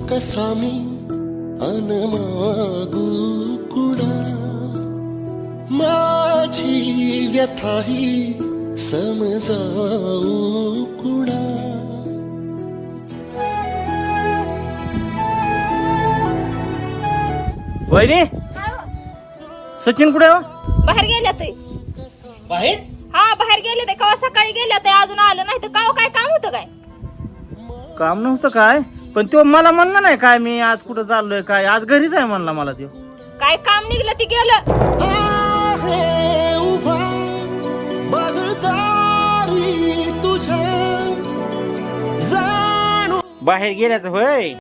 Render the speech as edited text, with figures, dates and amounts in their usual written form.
कसा मी अनमागू कुणा माझी व्यथाही समजाऊ कुणा वहिनी सचिन कुठे हो? बाहेर गेले ते बाहेर हा बाहेर गेले ते कवा सकाळी गेले ते अजून आलं नाही तर काव काय काम होतं काय काम नव्हतं काय पण तो मला म्हणला नाही काय मी आज कुठं चाललोय काय आज घरीच आहे म्हणला मला तो काय काम निघलं ते गेलं आहे उभा बगदारी तुझ्या जाणू बाहेर गेल्याच होय